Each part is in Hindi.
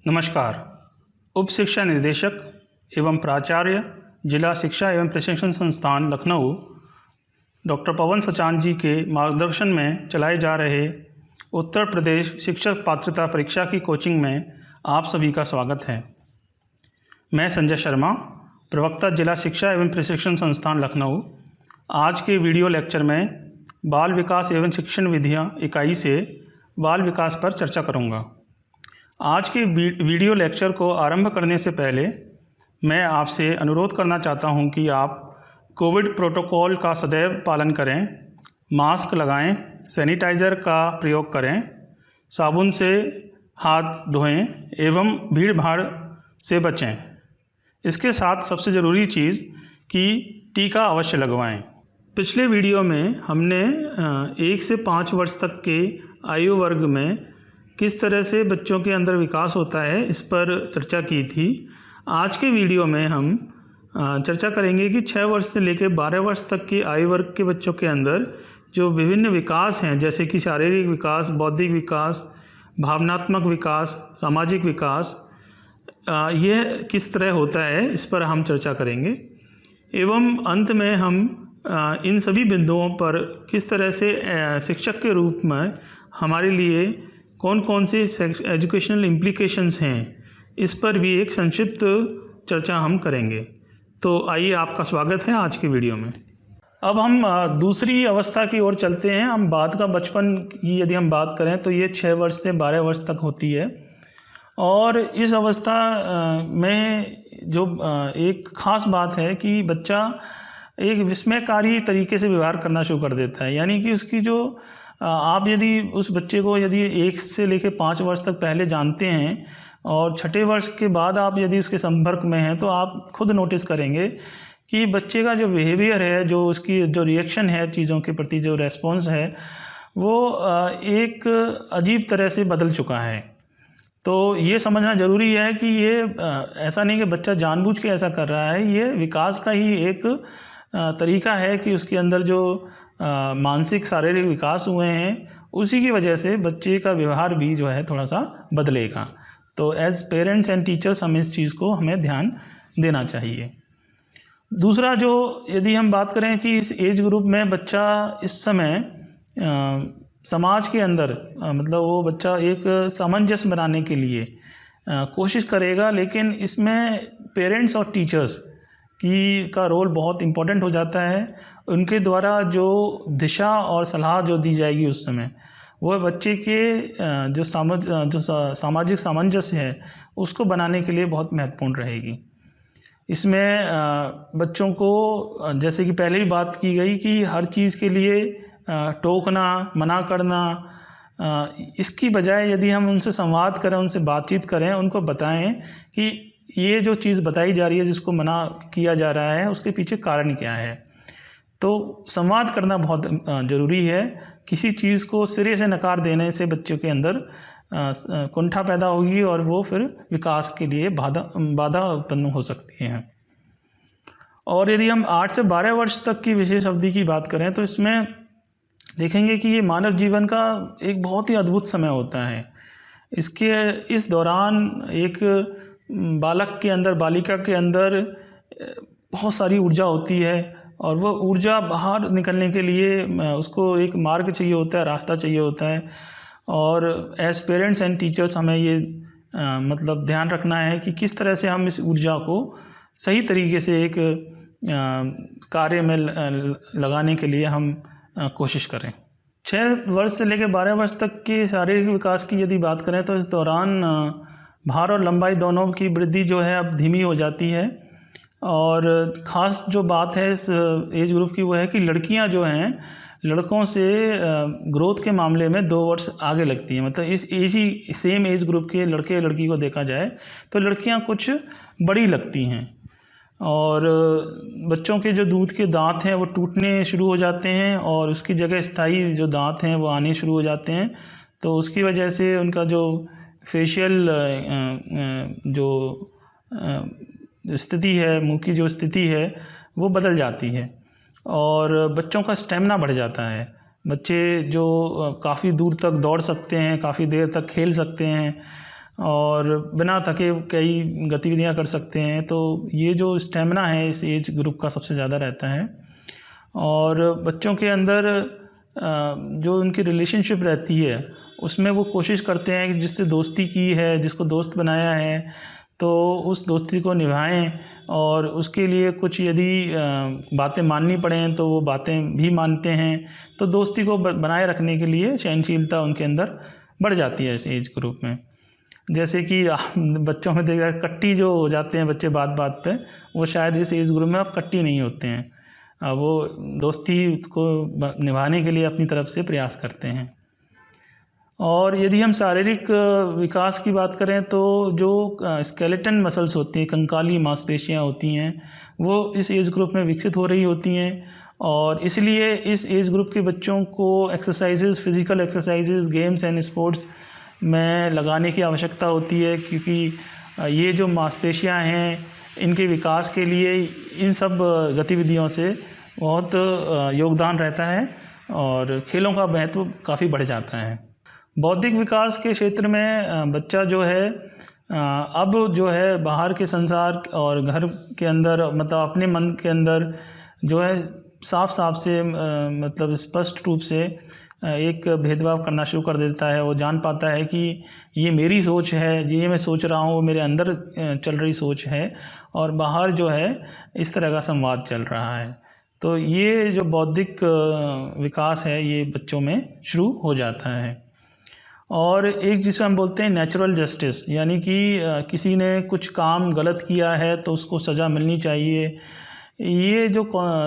नमस्कार। उप शिक्षा निदेशक एवं प्राचार्य जिला शिक्षा एवं प्रशिक्षण संस्थान लखनऊ डॉक्टर पवन सचान जी के मार्गदर्शन में चलाए जा रहे उत्तर प्रदेश शिक्षक पात्रता परीक्षा की कोचिंग में आप सभी का स्वागत है। मैं संजय शर्मा, प्रवक्ता जिला शिक्षा एवं प्रशिक्षण संस्थान लखनऊ, आज के वीडियो लेक्चर में बाल विकास एवं शिक्षण विधियाँ इकाई से बाल विकास पर चर्चा करूँगा। आज के वीडियो लेक्चर को आरंभ करने से पहले मैं आपसे अनुरोध करना चाहता हूं कि आप कोविड प्रोटोकॉल का सदैव पालन करें, मास्क लगाएं, सैनिटाइज़र का प्रयोग करें, साबुन से हाथ धोएं एवं भीड़ भाड़ से बचें। इसके साथ सबसे ज़रूरी चीज़ कि टीका अवश्य लगवाएं। पिछले वीडियो में हमने 1 से 5 वर्ष तक के आयु वर्ग में किस तरह से बच्चों के अंदर विकास होता है इस पर चर्चा की थी। आज के वीडियो में हम चर्चा करेंगे कि 6 वर्ष से लेकर 12 वर्ष तक की आयु वर्ग के बच्चों के अंदर जो विभिन्न विकास हैं, जैसे कि शारीरिक विकास, बौद्धिक विकास, भावनात्मक विकास, सामाजिक विकास, यह किस तरह होता है इस पर हम चर्चा करेंगे। एवं अंत में हम इन सभी बिंदुओं पर किस तरह से शिक्षक के रूप में हमारे लिए कौन कौन से एजुकेशनल इम्प्लीकेशंस हैं, इस पर भी एक संक्षिप्त चर्चा हम करेंगे। तो आइए, आपका स्वागत है आज की वीडियो में। अब हम दूसरी अवस्था की ओर चलते हैं। हम बाद का बचपन की यदि हम बात करें तो ये 6 वर्ष से 12 वर्ष तक होती है। और इस अवस्था में जो एक ख़ास बात है कि बच्चा एक विस्मयकारी तरीके से व्यवहार करना शुरू कर देता है। यानी कि उसकी जो आप यदि उस बच्चे को यदि 1 से लेकर 5 वर्ष तक पहले जानते हैं और 6ठे वर्ष के बाद आप यदि उसके संपर्क में हैं, तो आप खुद नोटिस करेंगे कि बच्चे का जो बिहेवियर है, जो उसकी जो रिएक्शन है, चीज़ों के प्रति जो रेस्पॉन्स है, वो एक अजीब तरह से बदल चुका है। तो ये समझना ज़रूरी है कि ये ऐसा नहीं कि बच्चा जानबूझ के ऐसा कर रहा है, ये विकास का ही एक तरीका है कि उसके अंदर जो मानसिक शारीरिक विकास हुए हैं, उसी की वजह से बच्चे का व्यवहार भी जो है थोड़ा सा बदलेगा। तो एज पेरेंट्स एंड टीचर्स हम इस चीज़ को हमें ध्यान देना चाहिए। दूसरा, जो यदि हम बात करें कि इस एज ग्रुप में बच्चा इस समय समाज के अंदर मतलब वो बच्चा एक सामंजस्य बनाने के लिए कोशिश करेगा, लेकिन इसमें पेरेंट्स और टीचर्स का रोल बहुत इम्पोर्टेंट हो जाता है। उनके द्वारा जो दिशा और सलाह जो दी जाएगी उस समय, वह बच्चे के जो सामाजिक सामंजस्य है उसको बनाने के लिए बहुत महत्वपूर्ण रहेगी। इसमें बच्चों को, जैसे कि पहले भी बात की गई, कि हर चीज़ के लिए टोकना, मना करना, इसकी बजाय यदि हम उनसे संवाद करें, उनसे बातचीत करें, उनको बताएं कि ये जो चीज़ बताई जा रही है, जिसको मना किया जा रहा है, उसके पीछे कारण क्या है। तो संवाद करना बहुत ज़रूरी है। किसी चीज़ को सिरे से नकार देने से बच्चों के अंदर कुंठा पैदा होगी और वो फिर विकास के लिए बाधा उत्पन्न हो सकती है। और यदि हम 8 से 12 वर्ष तक की विशेष अवधि की बात करें तो इसमें देखेंगे कि ये मानव जीवन का एक बहुत ही अद्भुत समय होता है। इस दौरान एक बालक के अंदर, बालिका के अंदर बहुत सारी ऊर्जा होती है और वह ऊर्जा बाहर निकलने के लिए उसको एक मार्ग चाहिए होता है, रास्ता चाहिए होता है। और एज पेरेंट्स एंड टीचर्स हमें ये मतलब ध्यान रखना है कि किस तरह से हम इस ऊर्जा को सही तरीके से एक कार्य में लगाने के लिए हम कोशिश करें। 6 वर्ष से लेकर 12 वर्ष तक के शारीरिक विकास की यदि बात करें तो इस दौरान भार और लंबाई दोनों की वृद्धि जो है अब धीमी हो जाती है। और ख़ास जो बात है इस एज ग्रुप की वो है कि लड़कियां जो हैं लड़कों से ग्रोथ के मामले में 2 वर्ष आगे लगती हैं। मतलब इस सेम एज ग्रुप के लड़के लड़की को देखा जाए तो लड़कियां कुछ बड़ी लगती हैं और बच्चों के जो दूध के दांत हैं वो टूटने शुरू हो जाते हैं और उसकी जगह स्थायी जो दांत हैं वो आने शुरू हो जाते हैं। तो उसकी वजह से उनका जो फेशियल जो स्थिति है, मुंह की जो स्थिति है वो बदल जाती है और बच्चों का स्टेमिना बढ़ जाता है। बच्चे जो काफ़ी दूर तक दौड़ सकते हैं, काफ़ी देर तक खेल सकते हैं, और बिना थके कई गतिविधियां कर सकते हैं। तो ये जो स्टेमिना है इस एज ग्रुप का सबसे ज़्यादा रहता है। और बच्चों के अंदर जो उनकी रिलेशनशिप रहती है उसमें वो कोशिश करते हैं कि जिससे दोस्ती की है, जिसको दोस्त बनाया है, तो उस दोस्ती को निभाएं। और उसके लिए कुछ यदि बातें माननी पड़ें तो वो बातें भी मानते हैं। तो दोस्ती को बनाए रखने के लिए सहनशीलता उनके अंदर बढ़ जाती है इस एज ग्रुप में। जैसे कि बच्चों में देखा कट्टी जो हो जाते हैं बच्चे बात बात पे, वो शायद इस एज ग्रुप में अब कट्टी नहीं होते हैं। वो दोस्ती को निभाने के लिए अपनी तरफ से प्रयास करते हैं। और यदि हम शारीरिक विकास की बात करें तो जो स्केलेटन मसल्स होती हैं, कंकाली मांसपेशियां होती हैं, वो इस एज ग्रुप में विकसित हो रही होती हैं। और इसलिए इस एज ग्रुप के बच्चों को exercises, physical exercises, games and sports में लगाने की आवश्यकता होती है, क्योंकि ये जो मांसपेशियां हैं इनके विकास के लिए इन सब गतिविधियों से बहुत योगदान रहता है और खेलों का महत्व काफ़ी बढ़ जाता है। बौद्धिक विकास के क्षेत्र में बच्चा जो है अब जो है बाहर के संसार और घर के अंदर, मतलब अपने मन के अंदर जो है साफ साफ से मतलब स्पष्ट रूप से एक भेदभाव करना शुरू कर देता है। वो जान पाता है कि ये मेरी सोच है, ये मैं सोच रहा हूँ, वो मेरे अंदर चल रही सोच है और बाहर जो है इस तरह का संवाद चल रहा है। तो ये जो बौद्धिक विकास है ये बच्चों में शुरू हो जाता है। और एक जिसे हम बोलते हैं नेचुरल जस्टिस, यानी कि किसी ने कुछ काम गलत किया है तो उसको सज़ा मिलनी चाहिए। ये जो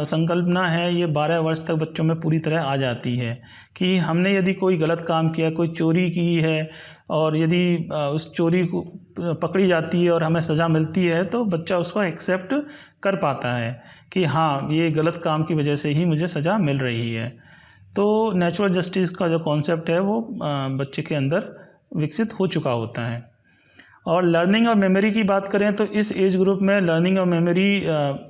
संकल्पना है ये 12 वर्ष तक बच्चों में पूरी तरह आ जाती है कि हमने यदि कोई गलत काम किया, कोई चोरी की है और यदि उस चोरी को पकड़ी जाती है और हमें सज़ा मिलती है तो बच्चा उसको एक्सेप्ट कर पाता है कि हाँ, ये गलत काम की वजह से ही मुझे सज़ा मिल रही है। तो नेचुरल जस्टिस का जो कॉन्सेप्ट है वो बच्चे के अंदर विकसित हो चुका होता है। और लर्निंग और मेमोरी की बात करें तो इस एज ग्रुप में लर्निंग और मेमोरी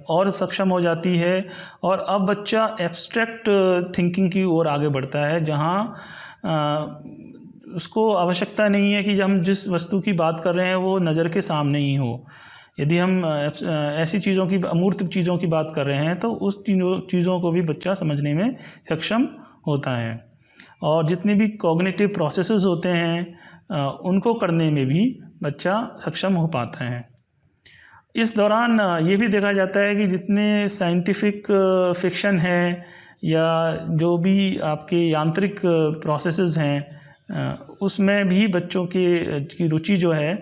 और सक्षम हो जाती है और अब बच्चा एब्स्ट्रैक्ट थिंकिंग की ओर आगे बढ़ता है, जहाँ उसको आवश्यकता नहीं है कि हम जिस वस्तु की बात कर रहे हैं वो नज़र के सामने ही हो। यदि हम ऐसी चीज़ों की, अमूर्त चीज़ों की बात कर रहे हैं तो उस चीज़ों को भी बच्चा समझने में सक्षम होता है। और जितने भी कॉग्निटिव प्रोसेसेस होते हैं उनको करने में भी बच्चा सक्षम हो पाता है। इस दौरान ये भी देखा जाता है कि जितने साइंटिफिक फिक्शन है या जो भी आपके यांत्रिक प्रोसेसेस हैं उसमें भी बच्चों की रुचि जो है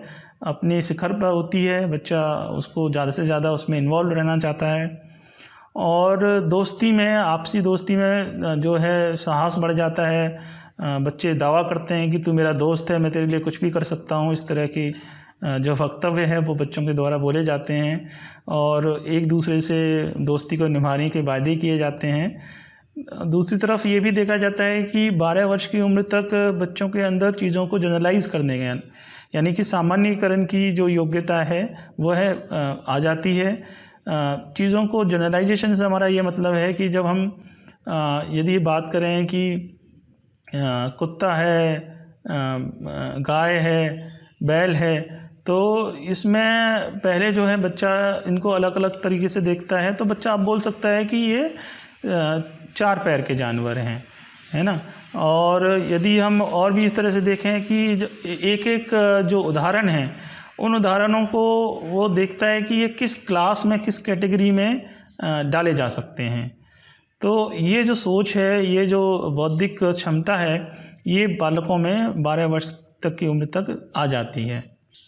अपने शिखर पर होती है। बच्चा उसको ज़्यादा से ज़्यादा उसमें इन्वॉल्व रहना चाहता है। और दोस्ती में, आपसी दोस्ती में जो है साहस बढ़ जाता है। बच्चे दावा करते हैं कि तू मेरा दोस्त है, मैं तेरे लिए कुछ भी कर सकता हूँ। इस तरह की जो वक्तव्य है वो बच्चों के द्वारा बोले जाते हैं और एक दूसरे से दोस्ती को निभाने के वादे किए जाते हैं। दूसरी तरफ ये भी देखा जाता है कि 12 वर्ष की उम्र तक बच्चों के अंदर चीज़ों को जनरलाइज़ करने के, यानी कि सामान्यीकरण की जो योग्यता है वह आ जाती है। चीज़ों को जनरलाइजेशन से हमारा ये मतलब है कि जब हम यदि बात करें कि कुत्ता है, गाय है, बैल है, तो इसमें पहले जो है बच्चा इनको अलग अलग तरीके से देखता है। तो बच्चा अब बोल सकता है कि ये 4 पैर के जानवर हैं, है ना। और यदि हम और भी इस तरह से देखें कि एक एक जो उदाहरण हैं उन उदाहरणों को वो देखता है कि ये किस क्लास में, किस कैटेगरी में डाले जा सकते हैं। तो ये जो सोच है, ये जो बौद्धिक क्षमता है, ये बालकों में 12 वर्ष तक की उम्र तक आ जाती है।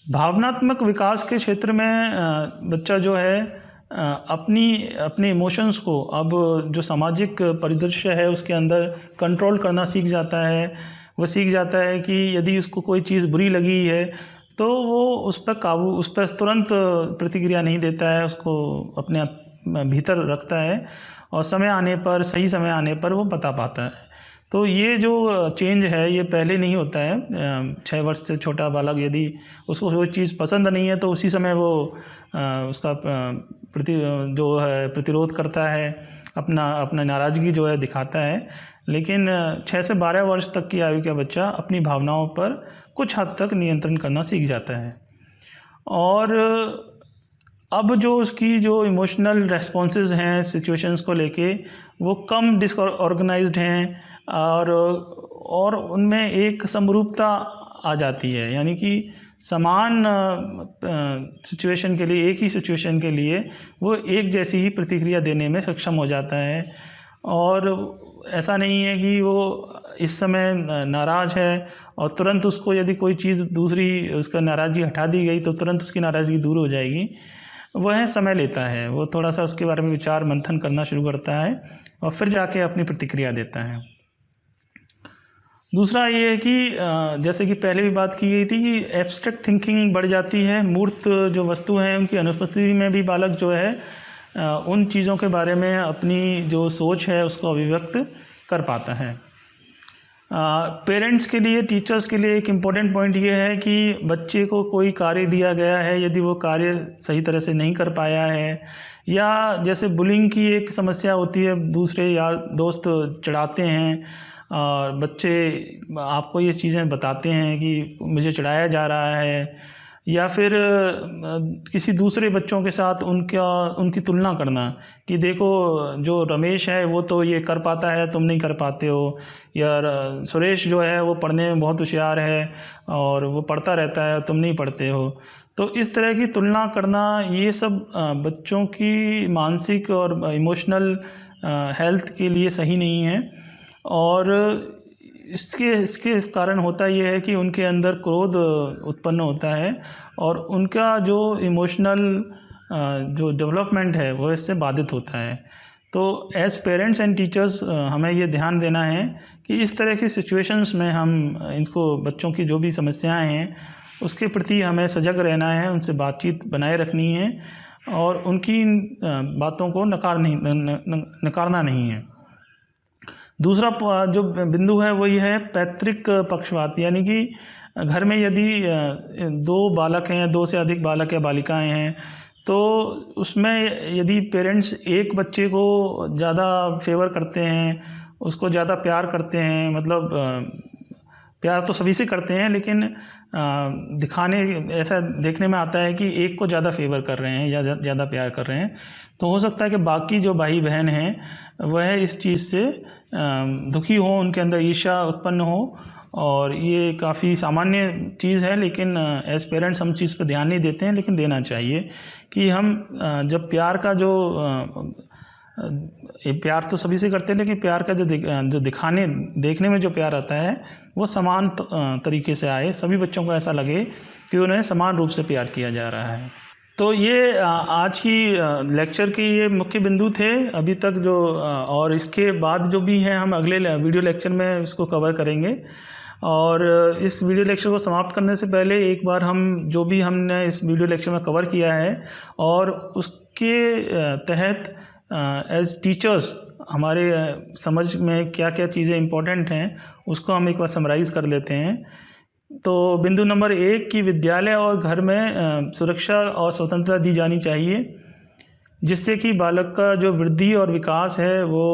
भावनात्मक विकास के क्षेत्र में बच्चा जो है अपने इमोशंस को, अब जो सामाजिक परिदृश्य है उसके अंदर कंट्रोल करना सीख जाता है। वो सीख जाता है कि यदि उसको कोई चीज़ बुरी लगी है तो वो उस पर तुरंत प्रतिक्रिया नहीं देता है, उसको अपने भीतर रखता है और समय आने पर, सही समय आने पर वो बता पाता है। तो ये जो चेंज है ये पहले नहीं होता है। 6 वर्ष से छोटा बालक यदि उसको कोई चीज़ पसंद नहीं है तो उसी समय वो उसका प्रतिरोध करता है, अपना नाराज़गी जो है दिखाता है। लेकिन 6 से 12 वर्ष तक की आयु का बच्चा अपनी भावनाओं पर कुछ हद तक नियंत्रण करना सीख जाता है। और अब जो उसकी जो इमोशनल रेस्पॉन्सेज हैं सिचुएशंस को लेके, वो कम डिसऑर्गेनाइज्ड हैं और उनमें एक समरूपता आ जाती है। यानी कि समान सिचुएशन के लिए, एक ही सिचुएशन के लिए वो एक जैसी ही प्रतिक्रिया देने में सक्षम हो जाता है। और ऐसा नहीं है कि वो इस समय नाराज़ है और तुरंत उसको यदि कोई चीज़ दूसरी उसका नाराज़गी हटा दी गई तो तुरंत उसकी नाराज़गी दूर हो जाएगी। वह समय लेता है, वो थोड़ा सा उसके बारे में विचार मंथन करना शुरू करता है और फिर जाके अपनी प्रतिक्रिया देता है। दूसरा ये है कि जैसे कि पहले भी बात की गई थी कि एब्स्ट्रैक्ट थिंकिंग बढ़ जाती है। मूर्त जो वस्तु हैं उनकी अनुपस्थिति में भी बालक जो है उन चीज़ों के बारे में अपनी जो सोच है उसको अभिव्यक्त कर पाता है। पेरेंट्स के लिए, टीचर्स के लिए एक इम्पॉर्टेंट पॉइंट ये है कि बच्चे को कोई कार्य दिया गया है, यदि वो कार्य सही तरह से नहीं कर पाया है, या जैसे बुलिंग की एक समस्या होती है, दूसरे यार दोस्त चिढ़ाते हैं और बच्चे आपको ये चीज़ें बताते हैं कि मुझे चिढ़ाया जा रहा है, या फिर किसी दूसरे बच्चों के साथ उनकी तुलना करना कि देखो जो रमेश है वो तो ये कर पाता है, तुम नहीं कर पाते हो, या सुरेश जो है वो पढ़ने में बहुत होशियार है और वो पढ़ता रहता है, तुम नहीं पढ़ते हो। तो इस तरह की तुलना करना, ये सब बच्चों की मानसिक और इमोशनल हेल्थ के लिए सही नहीं है। और इसके कारण होता ये है कि उनके अंदर क्रोध उत्पन्न होता है और उनका जो इमोशनल जो डेवलपमेंट है वो इससे बाधित होता है। तो एज़ पेरेंट्स एंड टीचर्स हमें ये ध्यान देना है कि इस तरह की सिचुएशंस में हम इनको, बच्चों की जो भी समस्याएं हैं उसके प्रति हमें सजग रहना है, उनसे बातचीत बनाए रखनी है और उनकी बातों को नकारना नहीं है। दूसरा जो बिंदु है वही है पैतृक पक्षपात। यानी कि घर में यदि दो बालक हैं, दो से अधिक बालक या बालिकाएं हैं, तो उसमें यदि पेरेंट्स एक बच्चे को ज़्यादा फेवर करते हैं, उसको ज़्यादा प्यार करते हैं, मतलब प्यार तो सभी से करते हैं, लेकिन ऐसा देखने में आता है कि एक को ज़्यादा फेवर कर रहे हैं या ज़्यादा प्यार कर रहे हैं, तो हो सकता है कि बाकी जो भाई बहन हैं वह इस चीज़ से दुखी हो, उनके अंदर ईर्ष्या उत्पन्न हो। और ये काफ़ी सामान्य चीज़ है, लेकिन एज़ पेरेंट्स हम चीज़ पर ध्यान नहीं देते हैं, लेकिन देना चाहिए कि हम जब प्यार का जो प्यार तो सभी से करते हैं, लेकिन प्यार का जो देखने में जो प्यार आता है वो समान तरीके से आए, सभी बच्चों को ऐसा लगे कि उन्हें समान रूप से प्यार किया जा रहा है। तो ये आज की लेक्चर के ये मुख्य बिंदु थे अभी तक जो, और इसके बाद जो भी हैं हम अगले वीडियो लेक्चर में इसको कवर करेंगे। और इस वीडियो लेक्चर को समाप्त करने से पहले एक बार हम जो भी हमने इस वीडियो लेक्चर में कवर किया है और उसके तहत एज टीचर्स हमारे समझ में क्या क्या चीज़ें इम्पोर्टेंट हैं उसको हम एक बार समराइज़ कर लेते हैं। तो बिंदु नंबर 1 कि विद्यालय और घर में सुरक्षा और स्वतंत्रता दी जानी चाहिए, जिससे कि बालक का जो वृद्धि और विकास है वो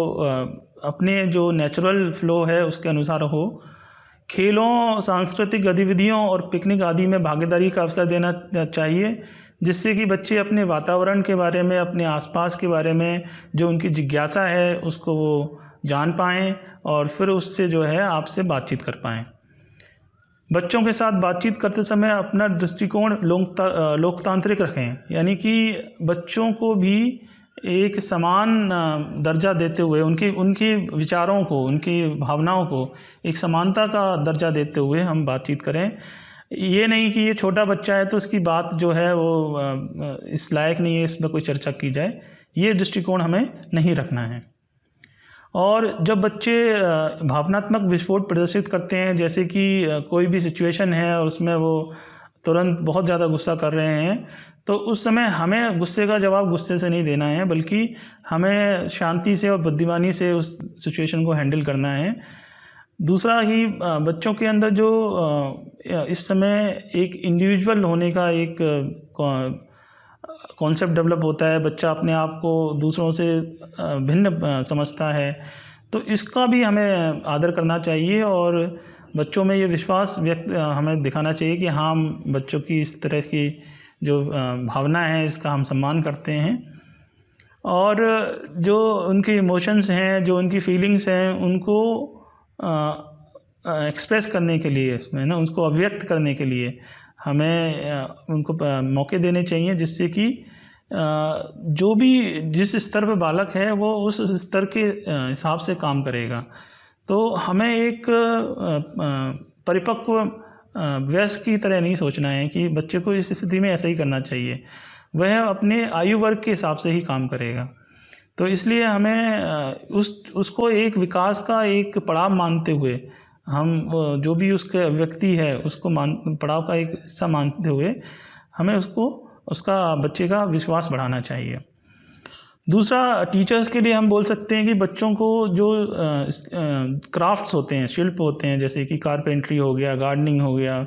अपने जो नेचुरल फ्लो है उसके अनुसार हो। खेलों, सांस्कृतिक गतिविधियों और पिकनिक आदि में भागीदारी का अवसर देना चाहिए, जिससे कि बच्चे अपने वातावरण के बारे में, अपने आसपास के बारे में जो उनकी जिज्ञासा है उसको वो जान पाएँ और फिर उससे जो है आपसे बातचीत कर पाएँ। बच्चों के साथ बातचीत करते समय अपना दृष्टिकोण लोकतांत्रिक रखें, यानी कि बच्चों को भी एक समान दर्जा देते हुए, उनके विचारों को, उनकी भावनाओं को एक समानता का दर्जा देते हुए हम बातचीत करें। ये नहीं कि ये छोटा बच्चा है तो उसकी बात जो है वो इस लायक नहीं है, इसमें कोई चर्चा की जाए, ये दृष्टिकोण हमें नहीं रखना है। और जब बच्चे भावनात्मक विस्फोट प्रदर्शित करते हैं, जैसे कि कोई भी सिचुएशन है और उसमें वो तुरंत बहुत ज़्यादा गुस्सा कर रहे हैं, तो उस समय हमें गुस्से का जवाब गुस्से से नहीं देना है, बल्कि हमें शांति से और बुद्धिमानी से उस सिचुएशन को हैंडल करना है। दूसरा ही बच्चों के अंदर जो इस समय एक इंडिविजुअल होने का एक कॉन्सेप्ट डेवलप होता है, बच्चा अपने आप को दूसरों से भिन्न समझता है, तो इसका भी हमें आदर करना चाहिए और बच्चों में ये विश्वास हमें दिखाना चाहिए कि हाँ, बच्चों की इस तरह की जो भावना है इसका हम सम्मान करते हैं, और जो उनके इमोशंस हैं, जो उनकी फीलिंग्स हैं, उनको एक्सप्रेस करने के लिए, इसमें ना उसको अभिव्यक्त करने के लिए हमें उनको मौके देने चाहिए, जिससे कि जो भी जिस स्तर पे बालक है वो उस स्तर के हिसाब से काम करेगा। तो हमें एक परिपक्व वयस्क की तरह नहीं सोचना है कि बच्चे को इस स्थिति में ऐसा ही करना चाहिए, वह अपने आयु वर्ग के हिसाब से ही काम करेगा। तो इसलिए हमें उसको एक विकास का एक पड़ाव मानते हुए, हम जो भी उसके व्यक्ति है उसको पड़ाव का एक हिस्सा मानते हुए हमें उसका बच्चे का विश्वास बढ़ाना चाहिए। दूसरा, टीचर्स के लिए हम बोल सकते हैं कि बच्चों को जो क्राफ्ट्स होते हैं, शिल्प होते हैं, जैसे कि कारपेंट्री हो गया, गार्डनिंग हो गया,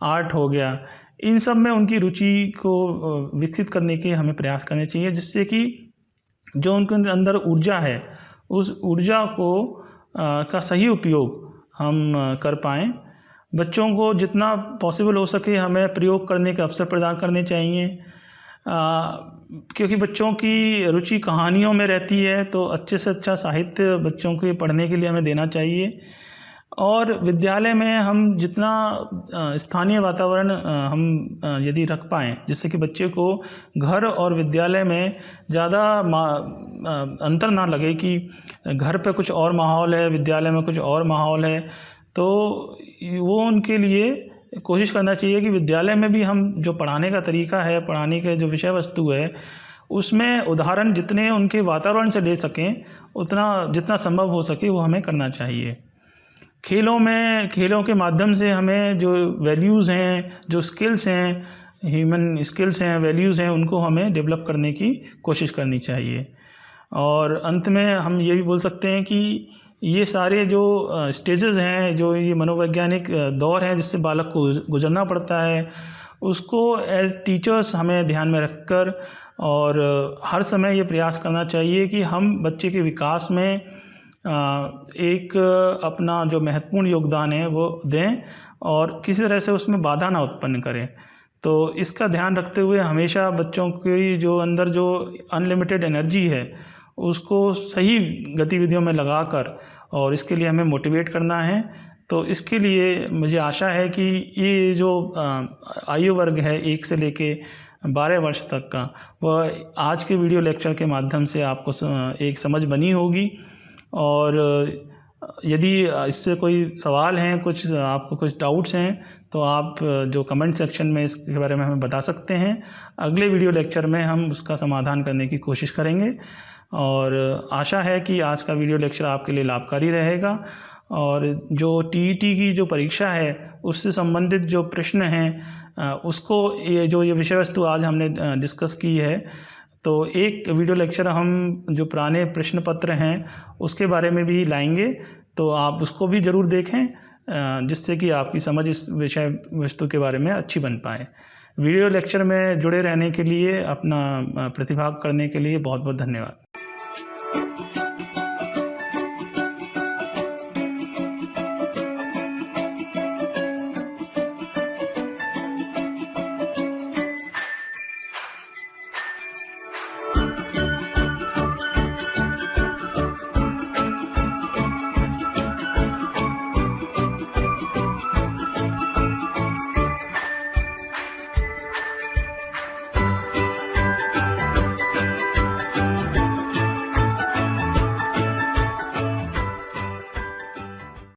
आर्ट हो गया, इन सब में उनकी रुचि को विकसित करने के हमें प्रयास करने चाहिए, जिससे कि जो उनके अंदर ऊर्जा है उस ऊर्जा को का सही उपयोग हम कर पाएँ। बच्चों को जितना पॉसिबल हो सके हमें प्रयोग करने के अवसर प्रदान करने चाहिए, क्योंकि बच्चों की रुचि कहानियों में रहती है, तो अच्छे से अच्छा साहित्य बच्चों को पढ़ने के लिए हमें देना चाहिए। और विद्यालय में हम जितना स्थानीय वातावरण हम यदि रख पाएँ, जिससे कि बच्चे को घर और विद्यालय में ज़्यादा अंतर ना लगे कि घर पे कुछ और माहौल है, विद्यालय में कुछ और माहौल है, तो वो उनके लिए कोशिश करना चाहिए कि विद्यालय में भी हम जो पढ़ाने का तरीका है, पढ़ाने के जो विषय वस्तु है, उसमें उदाहरण जितने उनके वातावरण से ले सकें, उतना जितना संभव हो सके वो हमें करना चाहिए। खेलों के माध्यम से हमें जो वैल्यूज़ हैं, जो स्किल्स हैं, ह्यूमन स्किल्स हैं, वैल्यूज़ हैं, उनको हमें डेवलप करने की कोशिश करनी चाहिए। और अंत में हम ये भी बोल सकते हैं कि ये सारे जो स्टेजेस हैं, जो ये मनोवैज्ञानिक दौर हैं जिससे बालक को गुजरना पड़ता है, उसको एज टीचर्स हमें ध्यान में रखकर और हर समय ये प्रयास करना चाहिए कि हम बच्चे के विकास में एक अपना जो महत्वपूर्ण योगदान है वो दें और किसी तरह से उसमें बाधा ना उत्पन्न करें। तो इसका ध्यान रखते हुए हमेशा बच्चों की जो अंदर जो अनलिमिटेड एनर्जी है उसको सही गतिविधियों में लगाकर और इसके लिए हमें मोटिवेट करना है। तो इसके लिए मुझे आशा है कि ये जो आयु वर्ग है 1 से लेके 12 वर्ष तक का, वह आज के वीडियो लेक्चर के माध्यम से आपको एक समझ बनी होगी। और यदि इससे कोई सवाल हैं, आपको कुछ डाउट्स हैं, तो आप जो कमेंट सेक्शन में इसके बारे में हमें बता सकते हैं। अगले वीडियो लेक्चर में हम उसका समाधान करने की कोशिश करेंगे और आशा है कि आज का वीडियो लेक्चर आपके लिए लाभकारी रहेगा। और जो टीईटी की जो परीक्षा है उससे संबंधित जो प्रश्न हैं उसको ये विषय वस्तु आज हमने डिस्कस की है, तो एक वीडियो लेक्चर हम जो पुराने प्रश्न पत्र हैं उसके बारे में भी लाएंगे, तो आप उसको भी ज़रूर देखें जिससे कि आपकी समझ इस विषय वस्तु के बारे में अच्छी बन पाए। वीडियो लेक्चर में जुड़े रहने के लिए, अपना प्रतिभाग करने के लिए बहुत बहुत धन्यवाद।